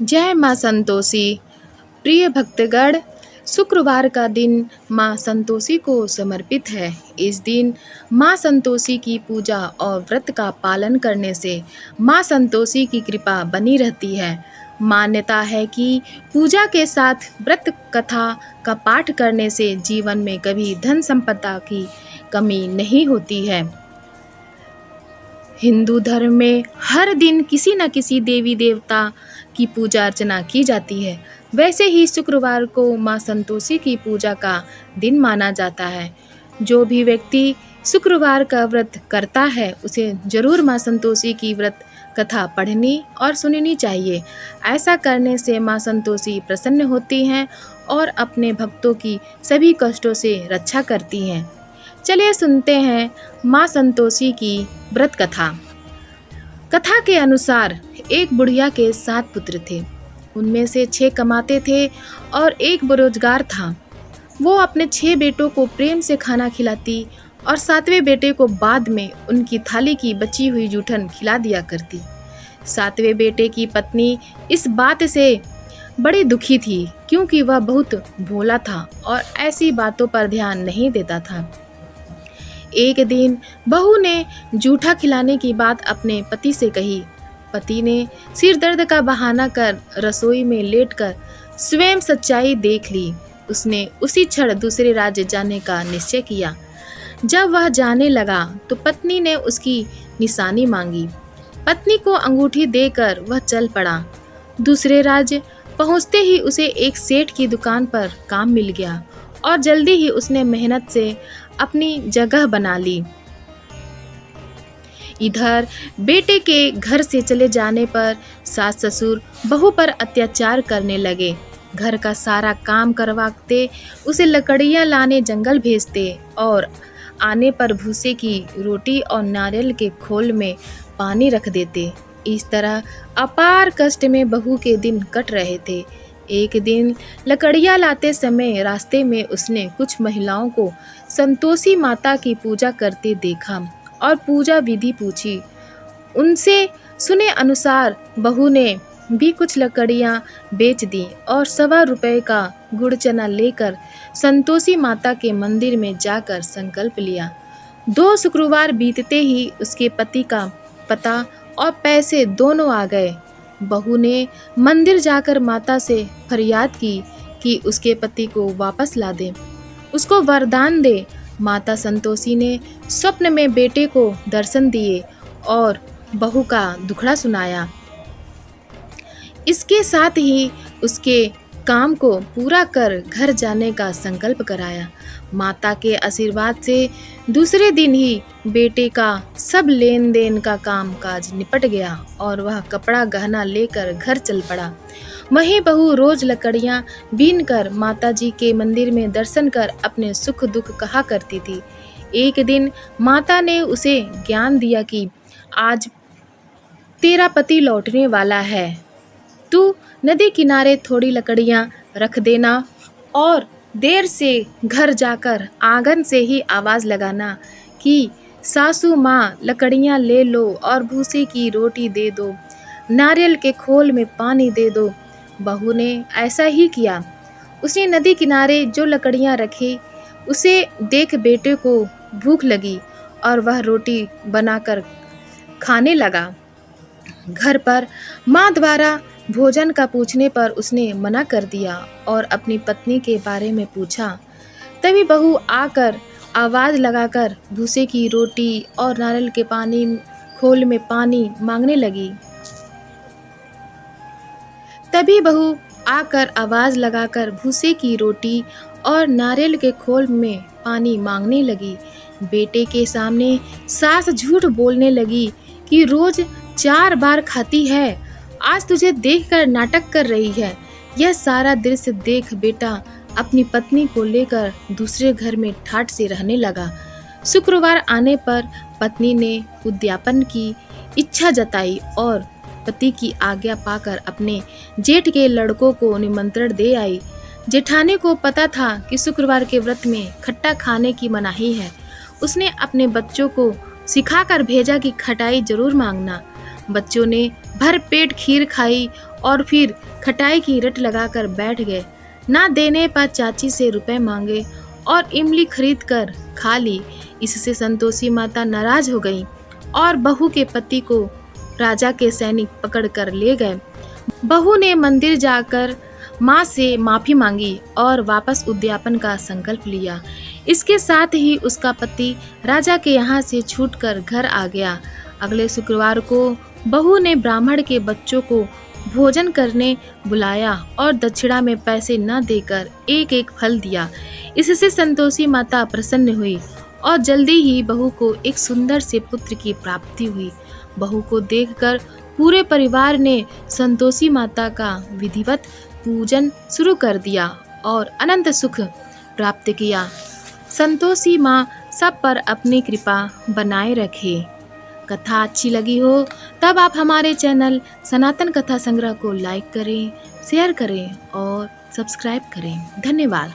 जय माँ संतोषी। प्रिय भक्तगण, शुक्रवार का दिन माँ संतोषी को समर्पित है। इस दिन माँ संतोषी की पूजा और व्रत का पालन करने से माँ संतोषी की कृपा बनी रहती है। मान्यता है कि पूजा के साथ व्रत कथा का पाठ करने से जीवन में कभी धन संपदा की कमी नहीं होती है। हिंदू धर्म में हर दिन किसी न किसी देवी देवता की पूजा अर्चना की जाती है। वैसे ही शुक्रवार को माँ संतोषी की पूजा का दिन माना जाता है। जो भी व्यक्ति शुक्रवार का व्रत करता है उसे जरूर माँ संतोषी की व्रत कथा पढ़नी और सुननी चाहिए। ऐसा करने से माँ संतोषी प्रसन्न होती हैं और अपने भक्तों की सभी कष्टों से रक्षा करती हैं। चलिए सुनते हैं माँ संतोषी की व्रत कथा। कथा के अनुसार एक बुढ़िया के 7 पुत्र थे। उनमें से 6 कमाते थे और एक बेरोजगार था। वो अपने 6 बेटों को प्रेम से खाना खिलाती और 7वें बेटे को बाद में उनकी थाली की बची हुई जूठन खिला दिया करती। 7वें बेटे की पत्नी इस बात से बड़ी दुखी थी क्योंकि वह बहुत भोला था और ऐसी बातों पर ध्यान नहीं देता था। एक दिन बहू ने जूठा खिलाने की बात अपने पति से कही। पति ने सिर दर्द का बहाना कर रसोई में लेटकर स्वयं सच्चाई देख ली। उसने उसी क्षण दूसरे राज्य जाने का निश्चय किया। जब वह जाने लगा तो पत्नी ने उसकी निशानी मांगी। पत्नी को अंगूठी देकर वह चल पड़ा। दूसरे राज्य पहुंचते ही उसे एक सेठ की दुकान पर काम मिल गया और जल्दी ही उसने मेहनत से अपनी जगह बना ली। इधर बेटे के घर से चले जाने पर सास ससुर बहू पर अत्याचार करने लगे। घर का सारा काम करवाते, उसे लकड़ियां लाने जंगल भेजते और आने पर भूसे की रोटी और नारियल के खोल में पानी रख देते। इस तरह अपार कष्ट में बहू के दिन कट रहे थे। एक दिन लकड़ियां लाते समय रास्ते में उसने कुछ महिलाओं को संतोषी माता की पूजा करते देखा और पूजा विधि पूछी। उनसे सुने अनुसार बहू ने भी कुछ लकड़ियां बेच दी और 1.25 रुपये का गुड़ चना लेकर संतोषी माता के मंदिर में जाकर संकल्प लिया। 2 शुक्रवार बीतते ही उसके पति का पता और पैसे दोनों आ गए। बहू ने मंदिर जाकर माता से फरियाद की कि उसके पति को वापस ला दे, उसको वरदान दे। माता संतोषी ने स्वप्न में बेटे को दर्शन दिए और बहू का दुखड़ा सुनाया। इसके साथ ही उसके काम को पूरा कर घर जाने का संकल्प कराया। माता के आशीर्वाद से दूसरे दिन ही बेटे का सब लेन देन का काम काज निपट गया और वह कपड़ा गहना लेकर घर चल पड़ा। वहीं बहू रोज लकड़ियां बीन कर माता जी के मंदिर में दर्शन कर अपने सुख दुख कहा करती थी। एक दिन माता ने उसे ज्ञान दिया कि आज तेरा पति लौटने वाला है, तू नदी किनारे थोड़ी लकड़ियां रख देना और देर से घर जाकर आंगन से ही आवाज़ लगाना कि सासू माँ लकड़ियाँ ले लो और भूसे की रोटी दे दो, नारियल के खोल में पानी दे दो। बहू ने ऐसा ही किया। उसने नदी किनारे जो लकड़ियाँ रखी, उसे देख बेटे को भूख लगी और वह रोटी बनाकर खाने लगा। घर पर माँ द्वारा भोजन का पूछने पर उसने मना कर दिया और अपनी पत्नी के बारे में पूछा। तभी बहू आकर आवाज़ लगाकर भूसे की रोटी और नारियल के पानी खोल में पानी मांगने लगी। तभी बहू आकर आवाज़ लगाकर भूसे की रोटी और नारियल के खोल में पानी मांगने लगी। बेटे के सामने सास झूठ बोलने लगी कि रोज 4 बार खाती है, आज तुझे देखकर नाटक कर रही है। यह सारा दृश्य देख बेटा अपनी पत्नी को लेकर दूसरे घर में ठाठ से रहने लगा। शुक्रवार आने पर पत्नी ने उद्यापन की इच्छा जताई और पति की आज्ञा पाकर अपने जेठ के लड़कों को निमंत्रण दे आई। जेठानी को पता था कि शुक्रवार के व्रत में खट्टा खाने की मनाही है। उसने अपने बच्चों को सिखाकर भेजा कि खटाई जरूर मांगना। बच्चों ने भर पेट खीर खाई और फिर खटाई की रट लगाकर बैठ गए। ना देने पर चाची से रुपए मांगे और इमली खरीद कर खा ली। इससे संतोषी माता नाराज हो गई और बहू के पति को राजा के सैनिक पकड़ कर ले गए। बहू ने मंदिर जाकर माँ से माफ़ी मांगी और वापस उद्यापन का संकल्प लिया। इसके साथ ही उसका पति राजा के यहाँ से छूटकर घर आ गया। अगले शुक्रवार को बहू ने ब्राह्मण के बच्चों को भोजन करने बुलाया और दक्षिणा में पैसे न देकर एक एक फल दिया। इससे संतोषी माता प्रसन्न हुई और जल्दी ही बहू को एक सुंदर से पुत्र की प्राप्ति हुई। बहू को देखकर पूरे परिवार ने संतोषी माता का विधिवत पूजन शुरू कर दिया और अनंत सुख प्राप्त किया। संतोषी माँ सब पर अपनी कृपा बनाए रखे। कथा अच्छी लगी हो तब आप हमारे चैनल सनातन कथा संग्रह को लाइक करें, शेयर करें और सब्सक्राइब करें। धन्यवाद।